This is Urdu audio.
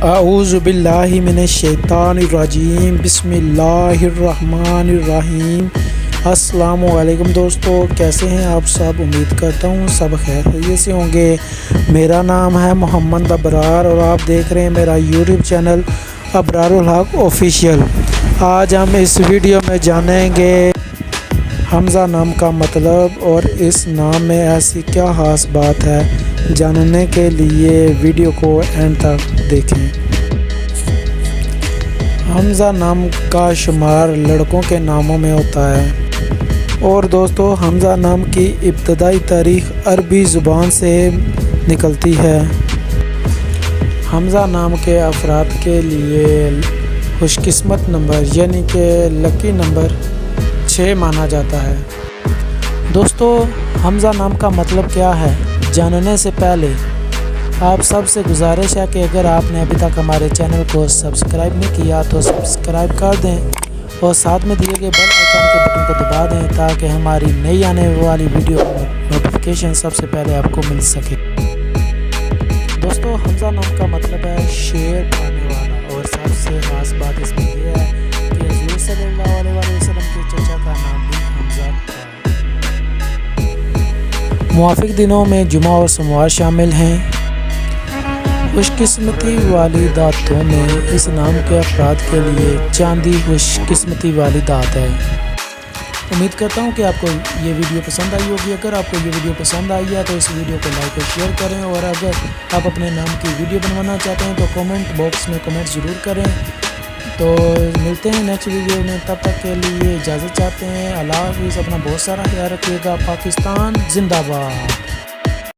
اعوذ باللہ من الشیطان الرجیم، بسم اللہ الرحمن الرحیم۔ السلام علیکم دوستو، کیسے ہیں آپ سب؟ امید کرتا ہوں سب خیر خیریت سے ہوں گے۔ میرا نام ہے محمد ابرار اور آپ دیکھ رہے ہیں میرا یوٹیوب چینل ابرار الحق آفیشیل۔ آج ہم اس ویڈیو میں جانیں گے حمزہ نام کا مطلب اور اس نام میں ایسی کیا خاص بات ہے۔ جاننے کے لیے ویڈیو کو اینڈ تک دیکھیں۔ حمزہ نام کا شمار لڑکوں کے ناموں میں ہوتا ہے اور دوستو حمزہ نام کی ابتدائی تاریخ عربی زبان سے نکلتی ہے۔ حمزہ نام کے افراد کے لیے خوش قسمت نمبر یعنی کہ لکی نمبر 6 مانا جاتا ہے۔ دوستو حمزہ نام کا مطلب کیا ہے، جاننے سے پہلے آپ سب سے گزارش ہے کہ اگر آپ نے ابھی تک ہمارے چینل کو سبسکرائب نہیں کیا تو سبسکرائب کر دیں اور ساتھ میں دیے گئے بیل آئیکن کے بٹن کو دبا دیں تاکہ ہماری نئی آنے والی ویڈیو نوٹیفیکیشن سب سے پہلے آپ کو مل سکے۔ دوستو حمزہ نام کا مطلب ہے شیر پانے والا، اور سب سے خاص بات اس میں یہ ہے کہ حضور صلی اللہ علیہ وسلم کے چچا کا نام بھی حمزہ تھا۔ موافق دنوں میں جمعہ اور سوموار شامل ہیں۔ خوش قسمتی والی داتوں میں اس نام کے افراد کے لیے چاندی خوش قسمتی والی دات ہے۔ امید کرتا ہوں کہ آپ کو یہ ویڈیو پسند آئی ہوگی۔ اگر آپ کو یہ ویڈیو پسند آئی ہے تو اس ویڈیو کو لائک اور شیئر کریں، اور اگر آپ اپنے نام کی ویڈیو بنوانا چاہتے ہیں تو کامنٹ باکس میں کامنٹ ضرور کریں۔ تو ملتے ہیں نیکسٹ ویڈیو میں، تب تک کے لیے اجازت چاہتے ہیں۔ اللہ حافظ، اپنا بہت سارا خیال رکھیے گا۔ پاکستان زندہ باد۔